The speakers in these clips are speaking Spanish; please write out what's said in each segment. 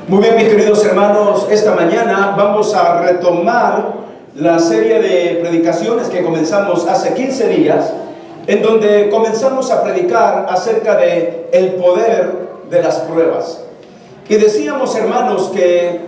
Muy bien, mis queridos hermanos, esta mañana vamos a retomar la serie de predicaciones que comenzamos hace 15 días, en donde comenzamos a predicar acerca de el poder de las pruebas. Y decíamos, hermanos, que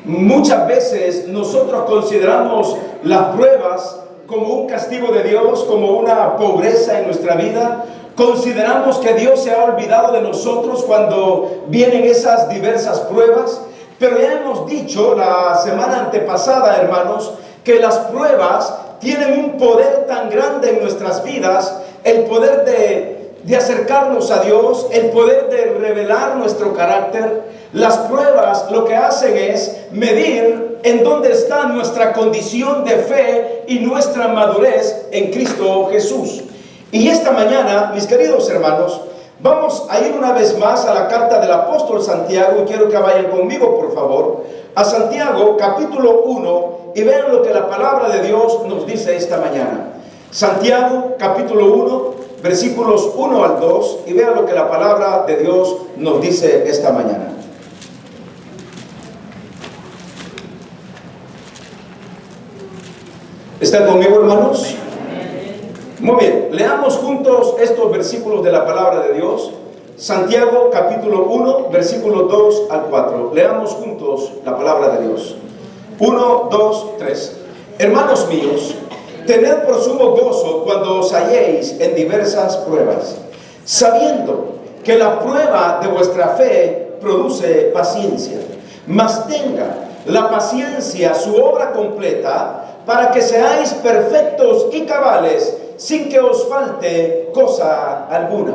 muchas veces nosotros consideramos las pruebas como un castigo de Dios, como una pobreza en nuestra vida. Consideramos que Dios se ha olvidado de nosotros cuando vienen esas diversas pruebas. Pero ya hemos dicho la semana antepasada, hermanos, que las pruebas tienen un poder tan grande en nuestras vidas, el poder de acercarnos a Dios, el poder de revelar nuestro carácter. Las pruebas lo que hacen es medir en dónde está nuestra condición de fe y nuestra madurez en Cristo Jesús. Y esta mañana, mis queridos hermanos, vamos a ir una vez más a la carta del apóstol Santiago, y quiero que vayan conmigo, por favor, a Santiago capítulo 1, y vean lo que la palabra de Dios nos dice esta mañana. Santiago capítulo 1, versículos 1 al 2, y vean lo que la palabra de Dios nos dice esta mañana. ¿Están conmigo, hermanos? Muy bien, leamos juntos estos versículos de la palabra de Dios. Santiago capítulo 1, versículos 2 al 4. Leamos juntos la palabra de Dios. 1, 2, 3. Hermanos míos, tened por sumo gozo cuando os halléis en diversas pruebas, sabiendo que la prueba de vuestra fe produce paciencia. Mas tenga la paciencia su obra completa, para que seáis perfectos y cabales, sin que os falte cosa alguna.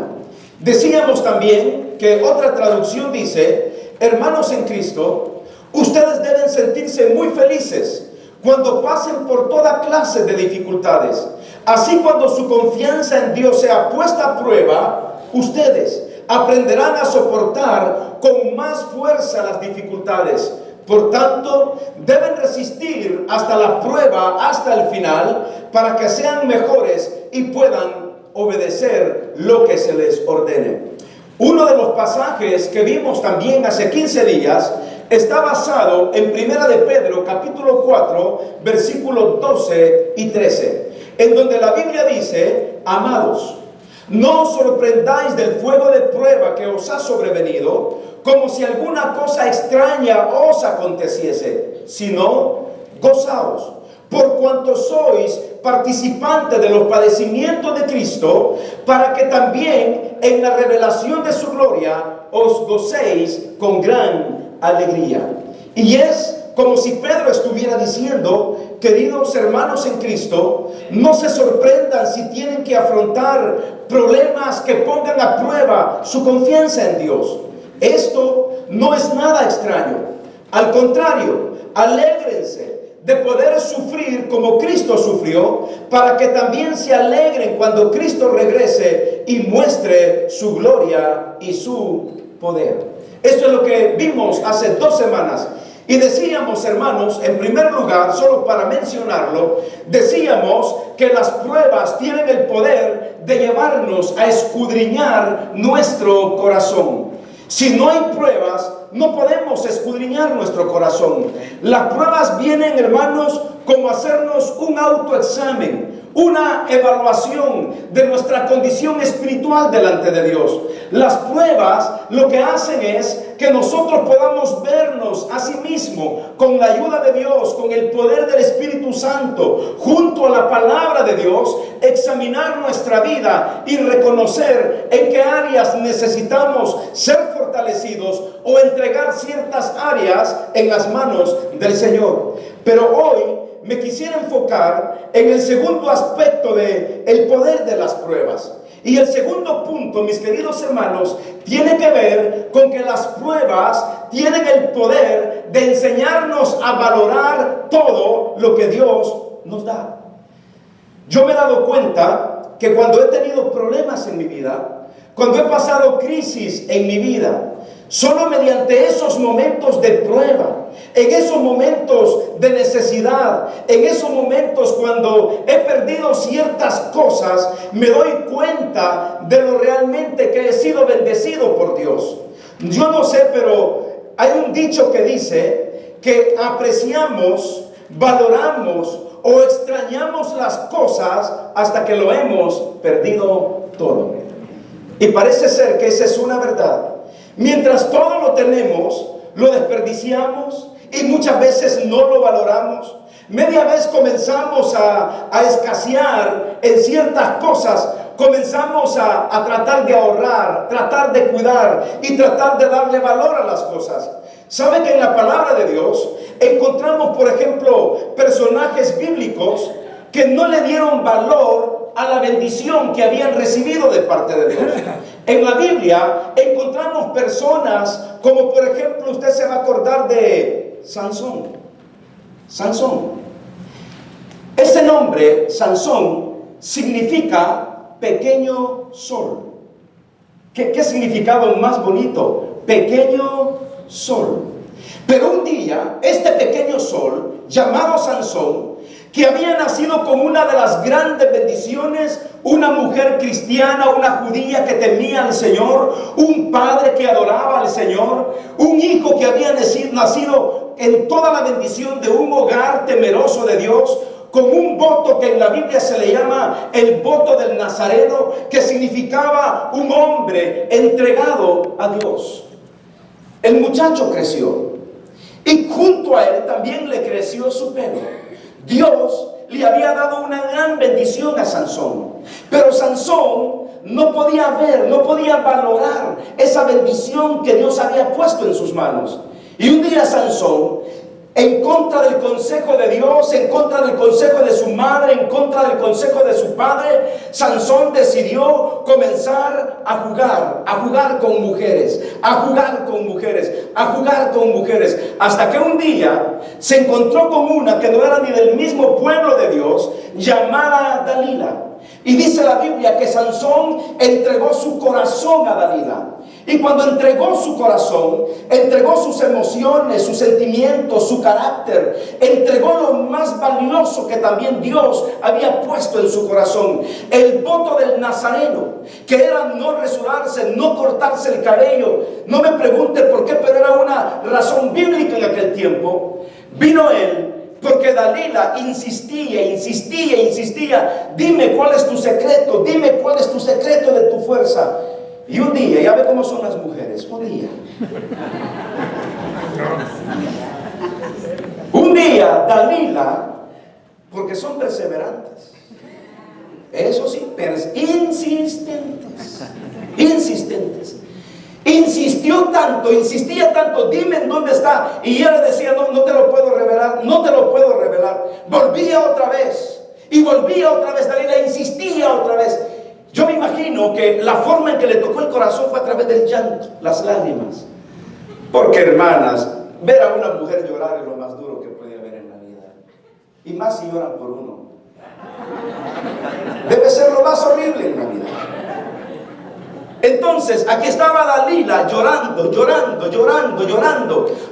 Decíamos también que otra traducción dice: hermanos en Cristo, ustedes deben sentirse muy felices cuando pasen por toda clase de dificultades. Así, cuando su confianza en Dios sea puesta a prueba, ustedes aprenderán a soportar con más fuerza las dificultades. Por tanto, deben resistir hasta la prueba, hasta el final, para que sean mejores y puedan obedecer lo que se les ordene. Uno de los pasajes que vimos también hace 15 días está basado en 1 de Pedro, capítulo 4, versículos 12 y 13, en donde la Biblia dice: amados, no os sorprendáis del fuego de prueba que os ha sobrevenido, como si alguna cosa extraña os aconteciese, sino gozaos, por cuanto sois participantes de los padecimientos de Cristo, para que también en la revelación de su gloria os gocéis con gran alegría. Y es como si Pedro estuviera diciendo: queridos hermanos en Cristo, no se sorprendan si tienen que afrontar problemas que pongan a prueba su confianza en Dios. Esto no es nada extraño. Al contrario, alégrense de poder sufrir como Cristo sufrió, para que también se alegren cuando Cristo regrese y muestre su gloria y su poder. Esto es lo que vimos hace 2 semanas. Y decíamos, hermanos, en primer lugar, solo para mencionarlo, decíamos que las pruebas tienen el poder de llevarnos a escudriñar nuestro corazón. Si no hay pruebas, no podemos escudriñar nuestro corazón. Las pruebas vienen, hermanos, como hacernos un autoexamen, una evaluación de nuestra condición espiritual delante de Dios. Las pruebas lo que hacen es que nosotros podamos vernos a sí mismos con la ayuda de Dios, con el poder del Espíritu Santo, junto a la palabra de Dios, examinar nuestra vida y reconocer en qué áreas necesitamos ser fortalecidos o entregar ciertas áreas en las manos del Señor. Pero hoy me quisiera enfocar en el segundo aspecto del poder de las pruebas. Y el segundo punto, mis queridos hermanos, tiene que ver con que las pruebas tienen el poder de enseñarnos a valorar todo lo que Dios nos da. Yo me he dado cuenta que cuando he tenido problemas en mi vida, cuando he pasado crisis en mi vida, solo mediante esos momentos de prueba, en esos momentos de necesidad, en esos momentos cuando he perdido ciertas cosas, me doy cuenta de lo realmente que he sido bendecido por Dios. Yo no sé, pero hay un dicho que dice que apreciamos, valoramos o extrañamos las cosas hasta que lo hemos perdido todo. Y parece ser que esa es una verdad. Mientras todo lo tenemos, lo desperdiciamos y muchas veces no lo valoramos. Media vez comenzamos a escasear en ciertas cosas, comenzamos a tratar de ahorrar, tratar de cuidar y tratar de darle valor a las cosas. ¿Sabe que en la palabra de Dios encontramos, por ejemplo, personajes bíblicos que no le dieron valor a la bendición que habían recibido de parte de Dios? En la Biblia encontramos personas como, por ejemplo, usted se va a acordar de Sansón. Ese nombre, Sansón, significa pequeño sol. ¿Qué significado más bonito? Pequeño sol. Pero un día, este pequeño sol, llamado Sansón, que había nacido con una de las grandes bendiciones, una mujer cristiana, una judía que temía al Señor, un padre que adoraba al Señor, un hijo que había nacido en toda la bendición de un hogar temeroso de Dios, con un voto que en la Biblia se le llama el voto del Nazareno, que significaba un hombre entregado a Dios. El muchacho creció y junto a él también le creció su pelo. Dios le había dado una gran bendición a Sansón, pero Sansón no podía ver, no podía valorar esa bendición que Dios había puesto en sus manos. Y un día Sansón, en contra del consejo de Dios, en contra del consejo de su madre, en contra del consejo de su padre, Sansón decidió comenzar a jugar con mujeres, hasta que un día se encontró con una que no era ni del mismo pueblo de Dios, llamada Dalila. Y dice la Biblia que Sansón entregó su corazón a Dalila. Y cuando entregó su corazón, entregó sus emociones, sus sentimientos, su carácter, entregó lo más valioso que también Dios había puesto en su corazón, el voto del Nazareno, que era no rasurarse, no cortarse el cabello. No me pregunte por qué, pero era una razón bíblica en aquel tiempo. Vino él porque Dalila insistía. Dime cuál es tu secreto, dime cuál es tu secreto de tu fuerza. Y un día, ya ve cómo son las mujeres, un día Dalila, porque son perseverantes, eso sí, insistentes, insistía tanto, dime en dónde está. Y ella le decía, no te lo puedo revelar. Volvía otra vez, Dalila insistía otra vez. Yo me imagino que la forma en que le tocó el corazón fue a través del llanto, las lágrimas. Porque, hermanas, ver a una mujer llorar es lo más duro que puede haber en la vida. Y más si lloran por uno. Debe ser lo más horrible en la vida. Entonces, aquí estaba Dalila llorando,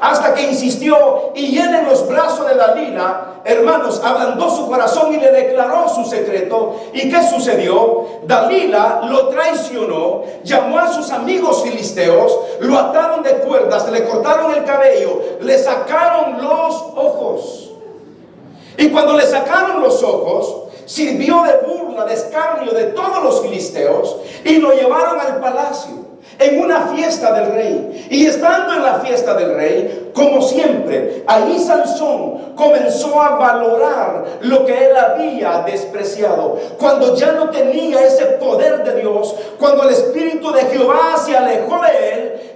hasta que insistió, y él en los brazos de Dalila, hermanos, ablandó su corazón y le declaró su secreto. ¿Y qué sucedió? Dalila lo traicionó, llamó a sus amigos filisteos, lo ataron de cuerdas, le cortaron el cabello, le sacaron los ojos. Y cuando le sacaron los ojos, sirvió de burla, de escarnio de todos los filisteos, y lo llevaron al palacio en una fiesta del rey. Y estando en la fiesta del rey, como siempre, allí Sansón comenzó a valorar lo que él había despreciado. Cuando ya no tenía ese poder de Dios, cuando el Espíritu de Jehová se alejó de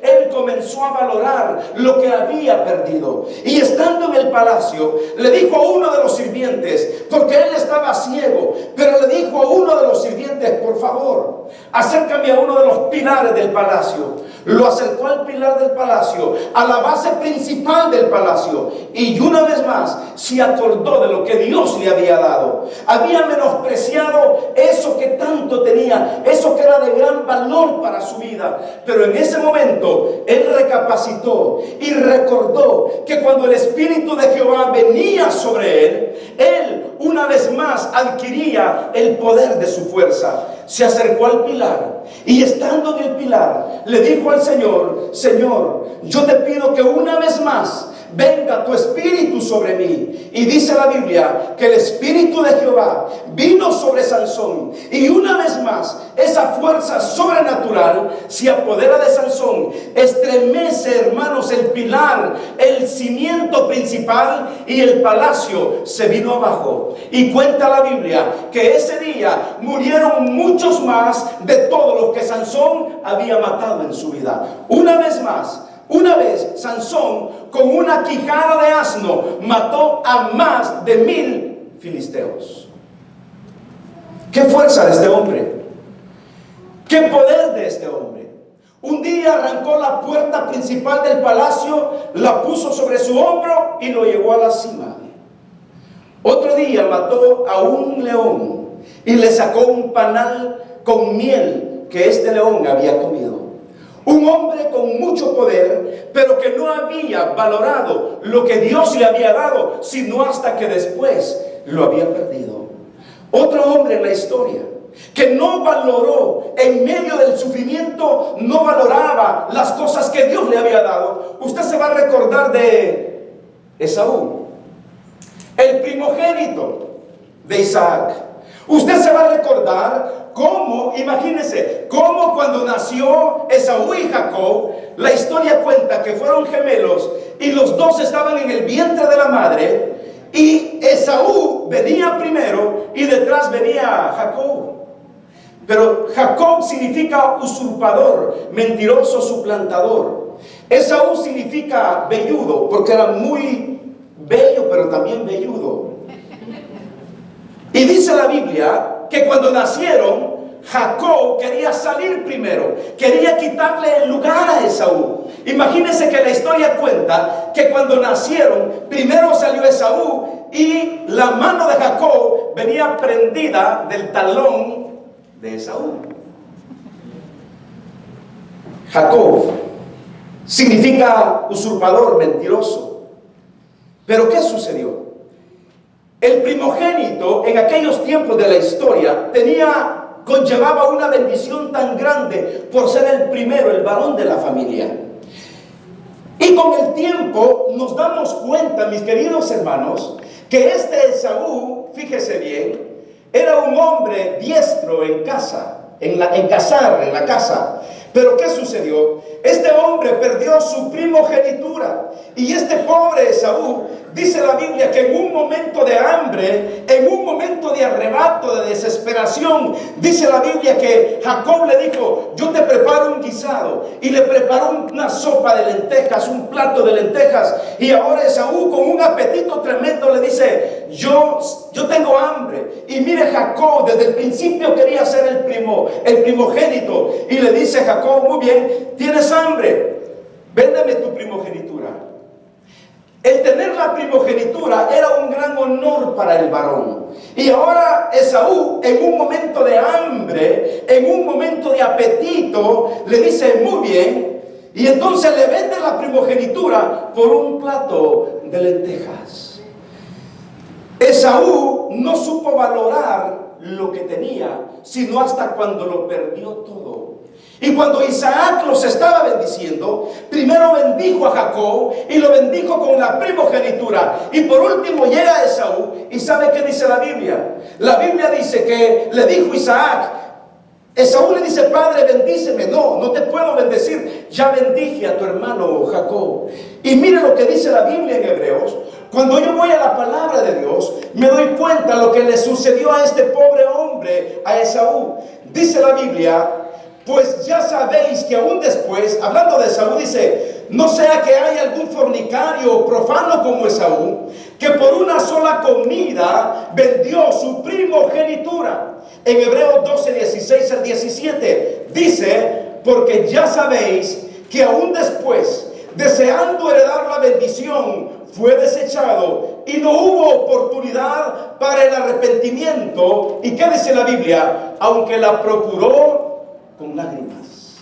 él comenzó a valorar lo que había perdido. Y estando en el palacio, le dijo a uno de los sirvientes, porque él estaba ciego, pero le dijo a uno de los sirvientes, por favor, acércame a uno de los pilares del palacio. Lo acercó al pilar del palacio, a la base principal del palacio, y una vez más se acordó de lo que Dios le había dado. Había menospreciado eso que tanto tenía, eso que era de gran valor para su vida. Pero en ese momento él recapacitó y recordó que cuando el Espíritu de Jehová venía sobre él una vez más adquiría el poder de su fuerza. Se acercó al pilar y estando en el pilar le dijo al Señor: Señor, yo te pido que una vez más venga tu espíritu sobre mí. Y dice la Biblia que el espíritu de Jehová vino sobre Sansón, y una vez más esa fuerza sobrenatural se apodera de Sansón. Estremece, hermanos, el pilar, el cimiento principal, y el palacio se vino abajo. Y cuenta la Biblia que ese día murieron muchos más de todos los que Sansón había matado en su vida. Una vez más, una vez Sansón, con una quijada de asno, mató a más de 1000 filisteos. ¡Qué fuerza de este hombre! ¡Qué poder de este hombre! Un día arrancó la puerta principal del palacio, la puso sobre su hombro y lo llevó a la cima. Otro día mató a un león y le sacó un panal con miel que este león había comido. Un hombre con mucho poder, pero que no había valorado lo que Dios le había dado, sino hasta que después lo había perdido. Otro hombre en la historia que no valoró, en medio del sufrimiento, no valoraba las cosas que Dios le había dado. Usted se va a recordar de Esaú, el primogénito de Isaac. Usted se va a recordar cómo, imagínese, cómo cuando nació Esaú y Jacob, la historia cuenta que fueron gemelos y los dos estaban en el vientre de la madre, y Esaú venía primero y detrás venía Jacob. Pero Jacob significa usurpador, mentiroso, suplantador. Esaú significa velludo, porque era muy bello, pero también velludo. Y dice la Biblia que cuando nacieron, Jacob quería salir primero, quería quitarle el lugar a Esaú. Imagínense que la historia cuenta que cuando nacieron, primero salió Esaú y la mano de Jacob venía prendida del talón de Esaú. Jacob significa usurpador, mentiroso. Pero ¿qué sucedió? El primogénito en aquellos tiempos de la historia conllevaba una bendición tan grande por ser el primero, el varón de la familia. Y con el tiempo nos damos cuenta, mis queridos hermanos, que este Esaú, fíjese bien, era un hombre diestro en casa, en la casa. Pero ¿qué sucedió? Este hombre perdió su primogenitura. Y este pobre Esaú, dice la Biblia que en un momento de hambre, en un momento de arrebato, de desesperación, dice la Biblia que Jacob le dijo: yo te preparo un guisado. Y le preparó una sopa de lentejas, un plato de lentejas. Y ahora Esaú, con un apetito tremendo, le dice: yo tengo hambre. Y mire, Jacob desde el principio quería ser el primogénito. Y le dice Jacob: muy bien, tienes hambre, véndeme tu primogenitura. El tener la primogenitura era un gran honor para el varón. Y ahora Esaú, en un momento de hambre, en un momento de apetito, le dice: muy bien. Y entonces le vende la primogenitura por un plato de lentejas. Esaú no supo valorar lo que tenía, sino hasta cuando lo perdió todo. Y cuando Isaac los estaba bendiciendo, primero bendijo a Jacob y lo bendijo con la primogenitura. Y por último llega Esaú. ¿Y sabe qué dice la Biblia? La Biblia dice que le dijo Isaac, Esaú le dice: padre, bendíceme. No te puedo bendecir, ya bendije a tu hermano Jacob. Y mire lo que dice la Biblia en Hebreos. Cuando yo voy a la palabra de Dios, me doy cuenta lo que le sucedió a este pobre hombre, a Esaú. Dice la Biblia: pues ya sabéis que aún después, hablando de Esaú, dice: no sea que haya algún fornicario o profano como Esaú, que por una sola comida vendió su primogenitura. En Hebreos 12, 16 al 17 dice: porque ya sabéis que aún después, deseando heredar la bendición, fue desechado y no hubo oportunidad para el arrepentimiento. ¿Y qué dice la Biblia? Aunque la procuró con lágrimas.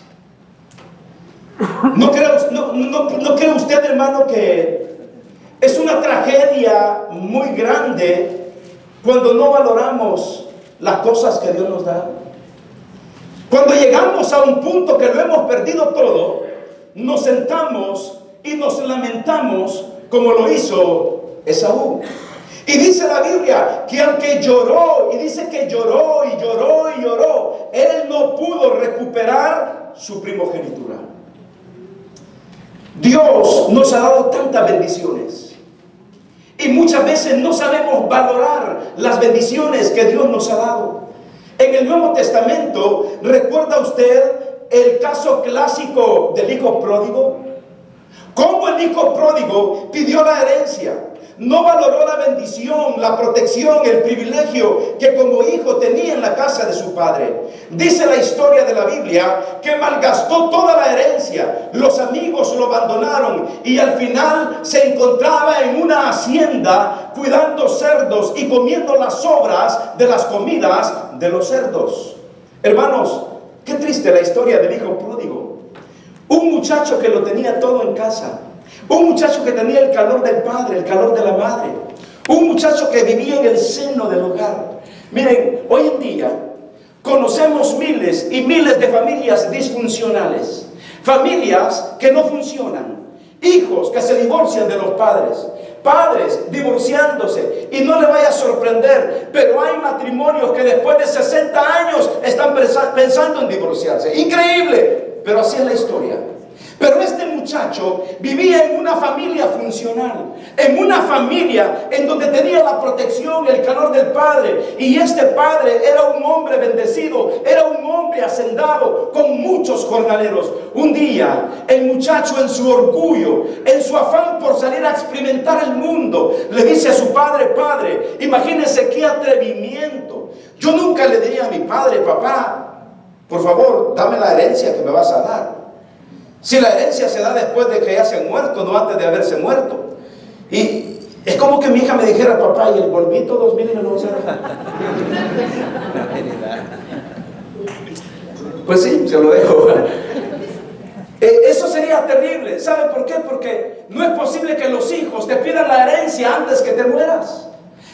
¿No cree usted, hermano, que es una tragedia muy grande cuando no valoramos las cosas que Dios nos da. Cuando llegamos a un punto que lo hemos perdido todo, nos sentamos y nos lamentamos como lo hizo Esaú. Y dice la Biblia que aunque lloró, y dice que lloró y lloró y lloró, él no pudo recuperar su primogenitura. Dios nos ha dado tantas bendiciones y muchas veces no sabemos valorar las bendiciones que Dios nos ha dado. En el Nuevo Testamento, ¿recuerda usted el caso clásico del hijo pródigo? Cómo el hijo pródigo pidió la herencia, no valoró la bendición, la protección, el privilegio que como hijo tenía en la casa de su padre. Dice la historia de la Biblia que malgastó toda la herencia, los amigos lo abandonaron y al final se encontraba en una hacienda cuidando cerdos y comiendo las sobras de las comidas de los cerdos. Hermanos, qué triste la historia del hijo pródigo. Un muchacho que lo tenía todo en casa. Un muchacho que tenía el calor del padre, el calor de la madre. Un muchacho que vivía en el seno del hogar. Miren, hoy en día conocemos miles y miles de familias disfuncionales. Familias que no funcionan. Hijos que se divorcian de los padres. Padres divorciándose. Y no le vaya a sorprender, pero hay matrimonios que después de 60 años están pensando en divorciarse. Increíble, pero así es la historia. Pero este muchacho vivía en una familia funcional, en una familia en donde tenía la protección, el calor del padre. Y este padre era un hombre bendecido, era un hombre hacendado con muchos jornaleros. Un día el muchacho, en su orgullo, en su afán por salir a experimentar el mundo, le dice a su padre: padre, imagínese qué atrevimiento. Yo nunca le diría a mi padre: papá, por favor, dame la herencia que me vas a dar. Si la herencia se da después de que ya se han muerto, no antes de haberse muerto. Y es como que mi hija me dijera: papá, ¿y el polvito 2000 no lo será? Pues sí, se lo dejo. Eso sería terrible. ¿Sabe por qué? Porque no es posible que los hijos te pidan la herencia antes que te mueras.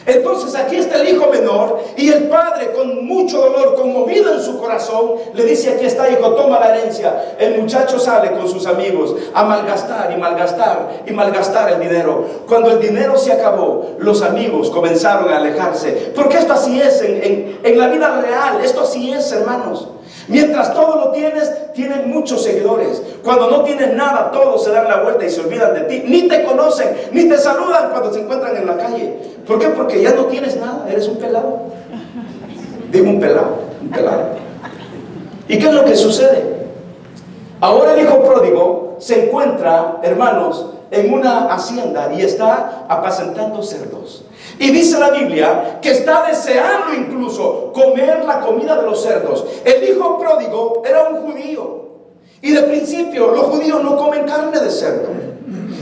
Entonces aquí está el hijo menor y el padre, con mucho dolor, conmovido en su corazón, le dice: aquí está, hijo, toma la herencia. El muchacho sale con sus amigos a malgastar y malgastar y malgastar el dinero. Cuando el dinero se acabó, los amigos comenzaron a alejarse, porque esto así es en la vida real. Esto así es, hermanos. Mientras todo lo tienes, tienes muchos seguidores. Cuando no tienes nada, todos se dan la vuelta y se olvidan de ti. Ni te conocen, ni te saludan cuando se encuentran en la calle. ¿Por qué? Porque ya no tienes nada, eres un pelado. Digo un pelado. ¿Y qué es lo que sucede? Ahora el hijo pródigo se encuentra, hermanos, en una hacienda y está apacentando cerdos. Y dice la Biblia que está deseando incluso comer la comida de los cerdos. El hijo pródigo era un judío. Y de principio los judíos no comen carne de cerdo.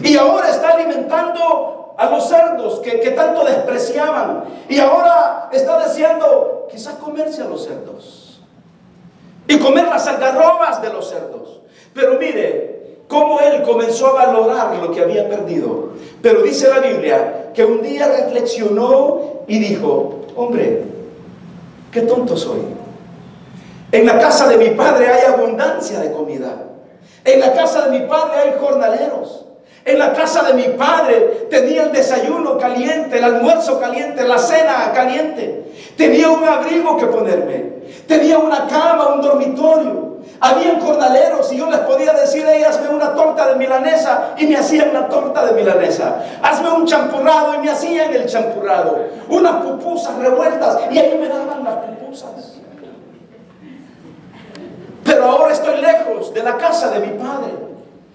Y ahora está alimentando a los cerdos que tanto despreciaban. Y ahora está deseando quizás comerse a los cerdos. Y comer las algarrobas de los cerdos. Pero mire cómo él comenzó a valorar lo que había perdido. Pero dice la Biblia que un día reflexionó y dijo: hombre, qué tonto soy. En la casa de mi padre hay abundancia de comida. En la casa de mi padre hay jornaleros. En la casa de mi padre tenía el desayuno caliente, el almuerzo caliente, la cena caliente. Tenía un abrigo que ponerme. Tenía una cama, un dormitorio. Habían jornaleros y yo les podía decir: hey, hazme una torta de milanesa, y me hacían la torta de milanesa. Hazme un champurrado, y me hacían el champurrado. Unas pupusas revueltas, y ahí me daban las pupusas. Pero ahora estoy lejos de la casa de mi padre.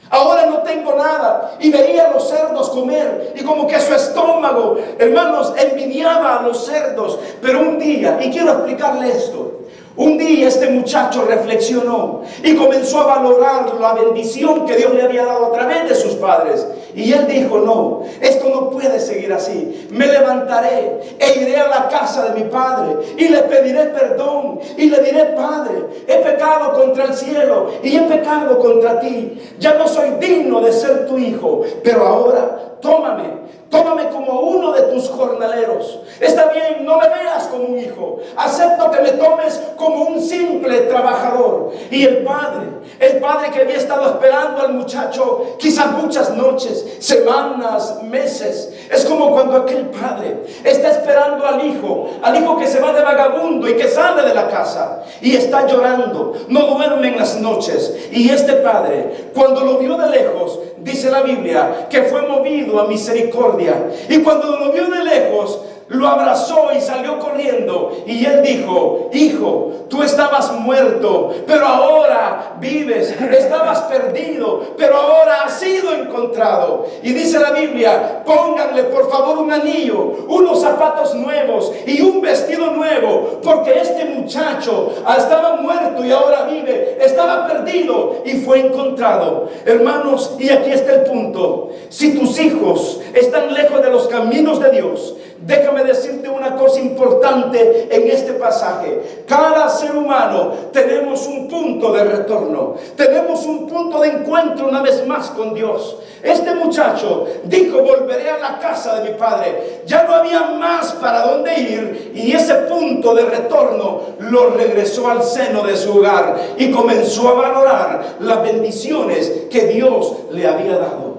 Ahora no tengo nada. Y veía a los cerdos comer, y como que su estómago, hermanos, envidiaba a los cerdos. Pero un día, y quiero explicarle esto, un día este muchacho reflexionó y comenzó a valorar la bendición que Dios le había dado a través de sus padres. Y él dijo: no, esto no puede seguir así. Me levantaré e iré a la casa de mi padre y le pediré perdón y le diré: Padre, he pecado contra el cielo y he pecado contra ti. Ya no soy digno de ser tu hijo, pero ahora tómame como uno de tus jornaleros. Está bien, no me veas como un hijo, acepto que me tomes como un simple trabajador. Y el padre que había estado esperando al muchacho, quizás muchas noches, semanas, meses, es como cuando aquel padre está esperando al hijo que se va de vagabundo y que sale de la casa y está llorando, no duerme en las noches. Y este padre, cuando lo vio de lejos, dice la Biblia que fue movido a misericordia, y cuando lo vio de lejos, lo abrazó y salió corriendo, y él dijo: hijo, tú estabas muerto, pero ahora vives. Estabas perdido, pero ahora has sido encontrado. Y dice la Biblia: pónganle por favor un anillo, unos zapatos nuevos y un vestido nuevo, porque este muchacho estaba muerto y ahora vive, estaba perdido y fue encontrado. Hermanos, y aquí está el punto: si tus hijos están lejos de los caminos de Dios, déjame decirte una cosa importante en este pasaje. Cada ser humano tenemos un punto de retorno, tenemos un punto de encuentro una vez más con Dios. Este muchacho dijo: volveré a la casa de mi padre. Ya no había más para dónde ir, y ese punto de retorno lo regresó al seno de su hogar y comenzó a valorar las bendiciones que Dios le había dado.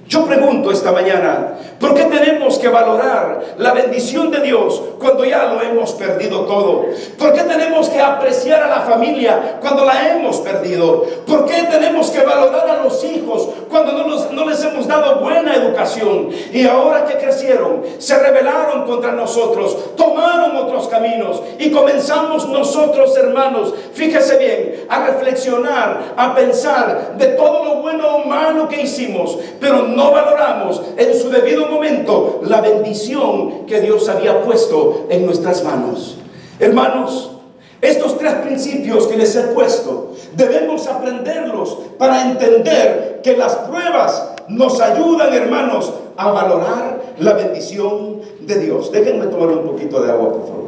Yo pregunto esta mañana: ¿por qué tenemos que valorar la bendición de Dios cuando ya lo hemos perdido todo? ¿Por qué tenemos que apreciar a la familia cuando la hemos perdido? ¿Por qué tenemos que valorar a los hijos cuando no les hemos dado buena educación? Y ahora que crecieron, se rebelaron contra nosotros, tomaron otros caminos, y comenzamos nosotros, hermanos, fíjese bien, a reflexionar, a pensar de todo lo bueno o malo que hicimos, pero no valoramos en su debido momento la bendición que Dios había puesto en nuestras manos. Hermanos, estos tres principios que les he puesto, debemos aprenderlos para entender que las pruebas nos ayudan, hermanos, a valorar la bendición de Dios. Déjenme tomar un poquito de agua, por favor.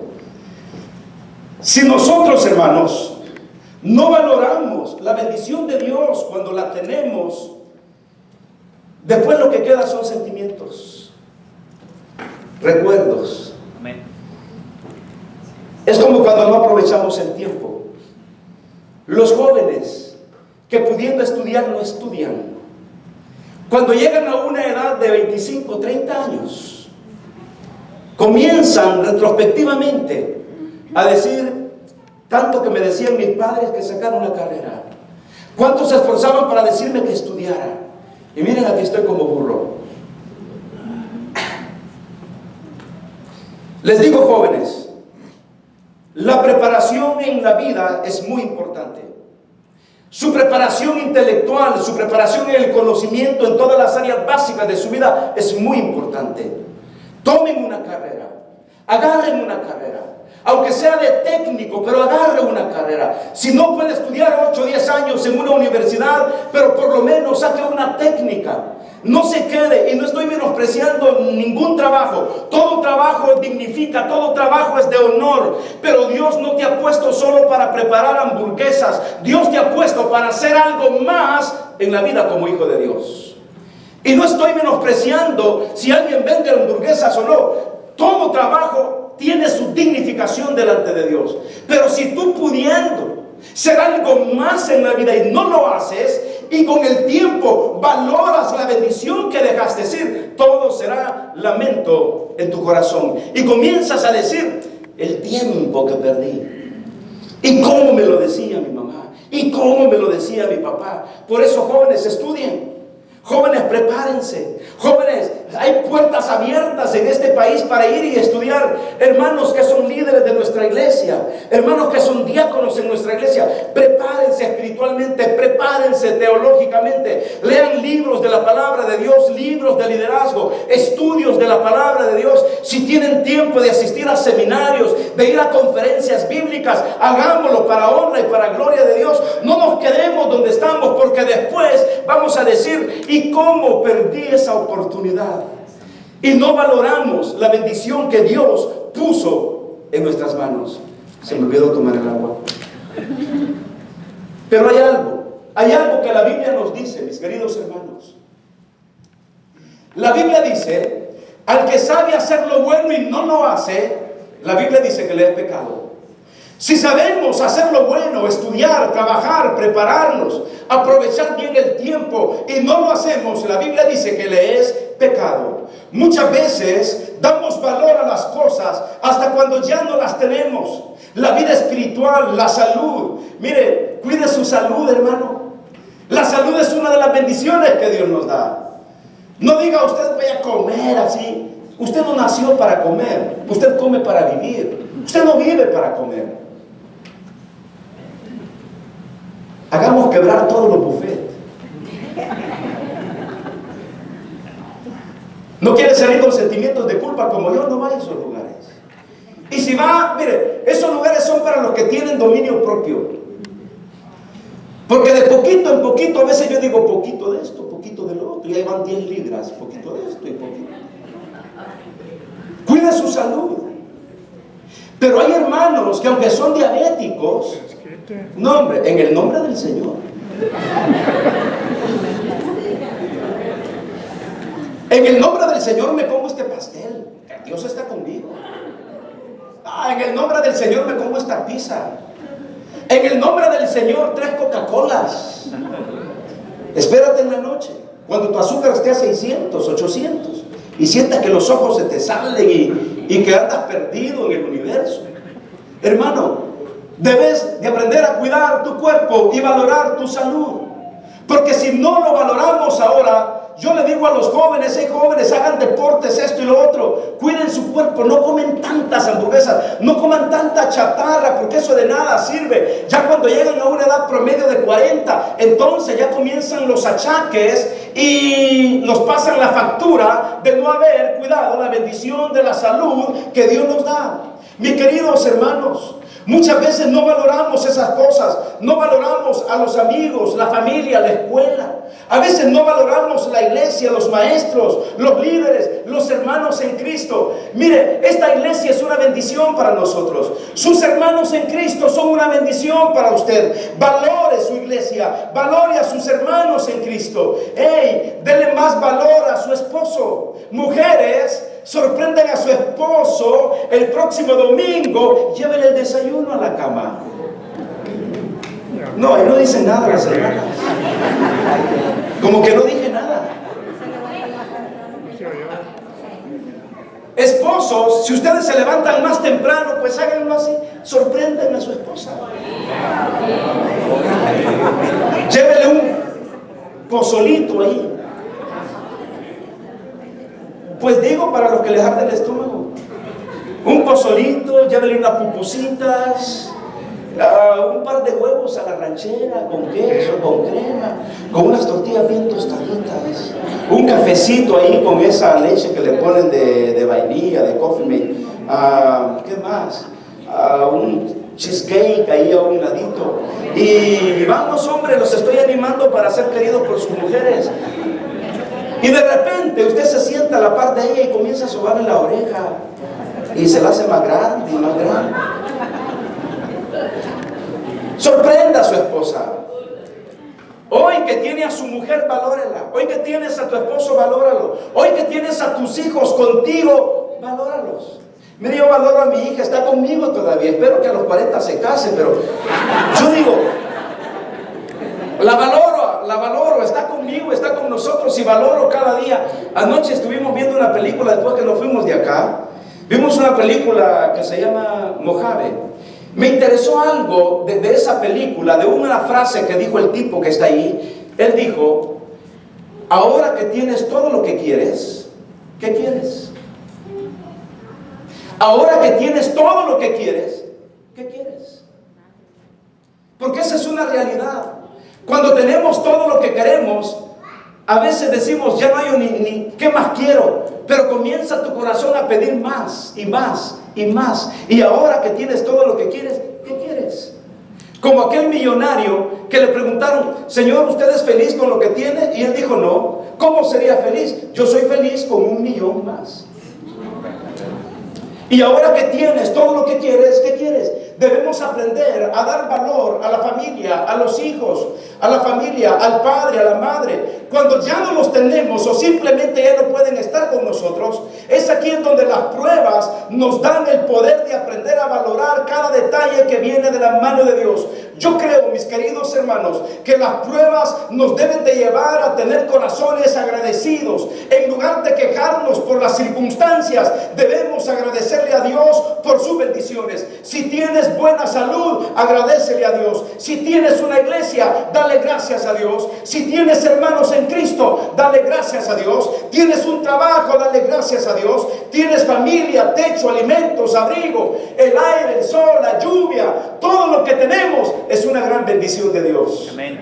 Si nosotros, hermanos, no valoramos la bendición de Dios cuando la tenemos, después lo que queda son sentimientos, recuerdos. Amén. Es como cuando no aprovechamos el tiempo. Los jóvenes que pudiendo estudiar no estudian, cuando llegan a una edad de 25, 30 años, comienzan retrospectivamente a decir: tanto que me decían mis padres que sacara una carrera, cuánto se esforzaban para decirme que estudiara, y miren, aquí estoy como burro. Les digo, jóvenes, la preparación en la vida es muy importante. Su preparación intelectual, su preparación en el conocimiento en todas las áreas básicas de su vida es muy importante. Tomen una carrera, agarren una carrera, aunque sea de técnico, pero agarre una carrera. Si no puede estudiar 8 o 10 años en una universidad, pero por lo menos saque una técnica. No se quede, y no estoy menospreciando ningún trabajo. Todo trabajo dignifica, todo trabajo es de honor. Pero Dios no te ha puesto solo para preparar hamburguesas. Dios te ha puesto para hacer algo más en la vida como hijo de Dios. Y no estoy menospreciando si alguien vende hamburguesas o no. Todo trabajo tiene su dignificación delante de Dios. Pero si tú pudiendo ser algo más en la vida y no lo haces, y con el tiempo valoras la bendición que dejaste ir, todo será lamento en tu corazón. Y comienzas a decir: el tiempo que perdí, y cómo me lo decía mi mamá, y cómo me lo decía mi papá. Por eso, jóvenes, estudien. Jóvenes, prepárense. Jóvenes, hay puertas abiertas en este país para ir y estudiar. Hermanos que son líderes de nuestra iglesia, hermanos que son diáconos en nuestra iglesia, prepárense espiritualmente, prepárense teológicamente. Lean libros de la palabra de Dios, libros de liderazgo, estudios de la palabra de Dios. Si tienen tiempo de asistir a seminarios, de ir a conferencias bíblicas, hagámoslo para honra y para gloria de Dios. No nos quedemos donde estamos, porque después vamos a decir: ¿y cómo perdí esa oportunidad? Y no valoramos la bendición que Dios puso en nuestras manos. Se me olvidó tomar el agua. Pero hay algo que la Biblia nos dice, mis queridos hermanos. La Biblia dice, al que sabe hacer lo bueno y no lo hace, la Biblia dice que le es pecado. Si sabemos hacer lo bueno, estudiar, trabajar, prepararnos, aprovechar bien el tiempo y no lo hacemos, la Biblia dice que le es pecado. Muchas veces damos valor a las cosas hasta cuando ya no las tenemos. La vida espiritual, la salud. Mire, cuide su salud, hermano. La salud es una de las bendiciones que Dios nos da. No diga usted voy a comer así. Usted no nació para comer. Usted come para vivir. Usted no vive para comer. Hagamos quebrar todos los buffets. No quiere salir con sentimientos de culpa como yo, no vaya a esos lugares. Y si va, mire, esos lugares son para los que tienen dominio propio. Porque de poquito en poquito, a veces yo digo poquito de esto, poquito de lo otro, y ahí van 10 libras, poquito de esto y poquito. Cuide su salud. Pero hay hermanos que aunque son diabéticos, no hombre, en el nombre del Señor. En el nombre del Señor me como este pastel. Dios está conmigo. En el nombre del Señor me como esta pizza. En el nombre del Señor 3 Coca-Colas. Espérate en la noche, cuando tu azúcar esté a 600, 800, y sientas que los ojos se te salen y que andas perdido en el universo. Hermano, debes de aprender a cuidar tu cuerpo y valorar tu salud. Porque si no lo valoramos ahora, yo le digo a los jóvenes, jóvenes, hagan deportes, esto y lo otro. Cuiden su cuerpo, no comen tantas hamburguesas, no coman tanta chatarra, porque eso de nada sirve. Ya cuando llegan a una edad promedio de 40, entonces ya comienzan los achaques y nos pasan la factura de no haber cuidado la bendición de la salud que Dios nos da. Mis queridos hermanos, muchas veces no valoramos esas cosas, no valoramos a los amigos, la familia, la escuela. A veces no valoramos la iglesia, los maestros, los líderes, los hermanos en Cristo. Mire, esta iglesia es una bendición para nosotros. Sus hermanos en Cristo son una bendición para usted. Valore su iglesia, valore a sus hermanos en Cristo. Dele más valor a su esposo. Mujeres, sorprenden a su esposo el próximo domingo, llévele el desayuno a la cama. No, ahí no dicen nada las hermanas. Como que no dije nada. Esposos, si ustedes se levantan más temprano, pues háganlo así. Sorprenden a su esposa. Llévele un pozolito ahí. Pues digo, para los que les arde el estómago, un pozolito, llévele unas pupusitas, un par de huevos a la ranchera, con queso, con crema, con unas tortillas bien tostaditas, un cafecito ahí con esa leche que le ponen de vainilla, de coffee mate, ¿qué más? Un cheesecake ahí a un ladito. Y vamos, hombre, los estoy animando para ser queridos por sus mujeres. Y de repente usted se sienta a la par de ella y comienza a sobarle la oreja y se la hace más grande y más grande. Sorprenda a su esposa. Hoy que tiene a su mujer, valórala. Hoy que tienes a tu esposo, valóralo. Hoy que tienes a tus hijos contigo, valóralos. Mire, yo valoro a mi hija, está conmigo todavía. Espero que a los 40 se case, pero yo digo, la valoro, está conmigo, está con nosotros y valoro cada día. Anoche estuvimos viendo una película después que nos fuimos de acá. Vimos una película que se llama Mojave. Me interesó algo de esa película, de una frase que dijo el tipo que está ahí. Él dijo, ahora que tienes todo lo que quieres, ¿qué quieres? Ahora que tienes todo lo que quieres, ¿qué quieres? Porque esa es una realidad. Cuando tenemos todo lo que queremos, a veces decimos, ya no hay ni ¿qué más quiero? Pero comienza tu corazón a pedir más y más y más. Y ahora que tienes todo lo que quieres, ¿qué quieres? Como aquel millonario que le preguntaron, Señor, ¿usted es feliz con lo que tiene? Y él dijo, no. ¿Cómo sería feliz? Yo soy feliz con 1 millón más. Y ahora que tienes todo lo que quieres, ¿qué quieres? Debemos aprender a dar valor a la familia, a los hijos, a la familia, al padre, a la madre. cuando ya no los tenemos o simplemente ya no pueden estar con nosotros, es aquí en donde las pruebas nos dan el poder de aprender a valorar cada detalle que viene de la mano de Dios. Yo creo, mis queridos hermanos, que las pruebas nos deben de llevar a tener corazones agradecidos. En lugar de quejarnos por las circunstancias, debemos agradecerle a Dios por sus bendiciones. Si tienes buena salud, agradécele a Dios. Si tienes una iglesia, dale gracias a Dios. Si tienes hermanos en Cristo, dale gracias a Dios. Tienes un trabajo, dale gracias a Dios. Tienes familia, techo, alimentos, abrigo, el aire, el sol, la lluvia, todo lo que tenemos es una gran bendición de Dios. Amén.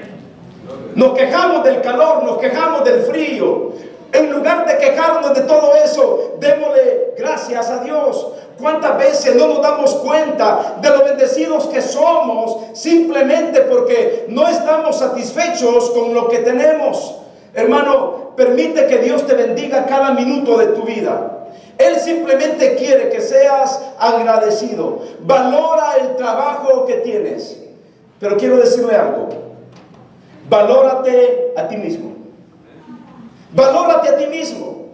Nos quejamos del calor, nos quejamos del frío. En lugar de quejarnos de todo eso, démosle gracias a Dios. ¿Cuántas veces no nos damos cuenta de lo bendecidos que somos simplemente porque no estamos satisfechos con lo que tenemos? Hermano, permite que Dios te bendiga cada minuto de tu vida. Él simplemente quiere que seas agradecido. Valora el trabajo que tienes. Pero quiero decirle algo. Valórate a ti mismo. Valórate a ti mismo.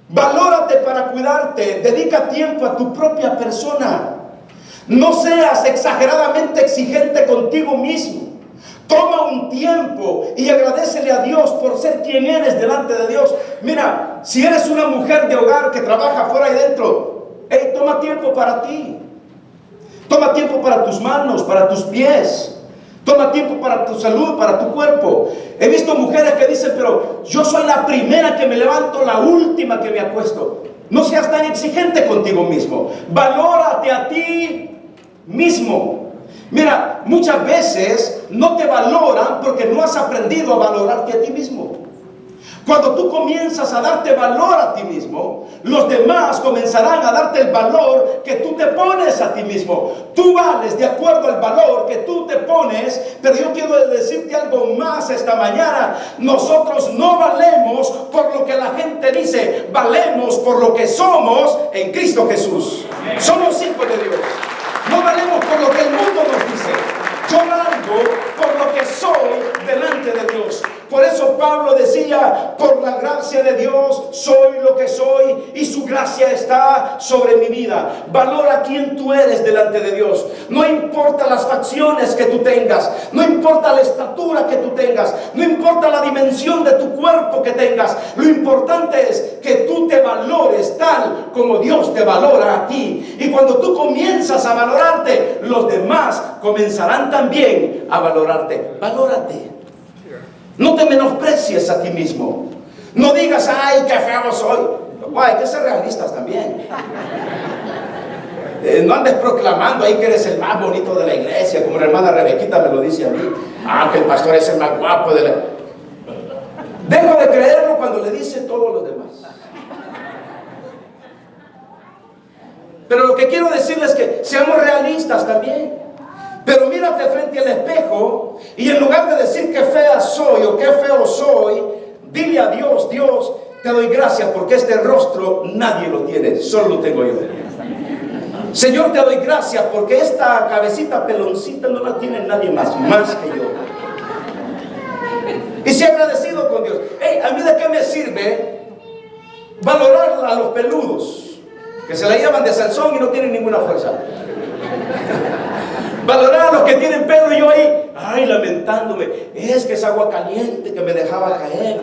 Valórate para cuidarte. Dedica tiempo a tu propia persona. No seas exageradamente exigente contigo mismo. Toma un tiempo y agradécele a Dios por ser quien eres delante de Dios. Mira, si eres una mujer de hogar que trabaja fuera y dentro, toma tiempo para ti. Toma tiempo para tus manos, para tus pies. Toma tiempo para tu salud, para tu cuerpo. He visto mujeres que dicen, pero yo soy la primera que me levanto, la última que me acuesto. No seas tan exigente contigo mismo. Valórate a ti mismo. Mira, muchas veces no te valoran porque no has aprendido a valorarte a ti mismo. Cuando tú comienzas a darte valor a ti mismo, los demás comenzarán a darte el valor que tú te pones a ti mismo. Tú vales de acuerdo al valor que tú te pones, pero yo quiero decirte algo más esta mañana. Nosotros no valemos por lo que la gente dice, valemos por lo que somos en Cristo Jesús. Somos hijos de Dios. No valemos por lo que el mundo nos dice. Yo valgo por lo que soy delante de Dios. Por eso Pablo decía, por la gracia de Dios soy lo que soy y su gracia está sobre mi vida. Valora quién tú eres delante de Dios. No importa las facciones que tú tengas, no importa la estatura que tú tengas, no importa la dimensión de tu cuerpo que tengas. Lo importante es que tú te valores tal como Dios te valora a ti. Y cuando tú comienzas a valorarte, los demás comenzarán también a valorarte. Valórate. No te menosprecies a ti mismo. No digas, ay, qué feo soy. Hay que ser realistas también. No andes proclamando ahí que eres el más bonito de la iglesia, como la hermana Rebequita me lo dice a mí. Que el pastor es el más guapo de la... Dejo de creerlo cuando le dice todos los demás. Pero lo que quiero decirles es que seamos realistas también. Pero mírate frente al espejo y en lugar de decir qué fea soy o qué feo soy, dile a Dios, Dios, te doy gracias porque este rostro nadie lo tiene, solo lo tengo yo. Señor, te doy gracias porque esta cabecita peloncita no la tiene nadie más que yo. Y sea agradecido con Dios. ¿A mí de qué me sirve valorar a los peludos que se la llevan de Sansón y no tienen ninguna fuerza? Valorar a los que tienen pelo y yo ahí, lamentándome, es que es agua caliente que me dejaba caer.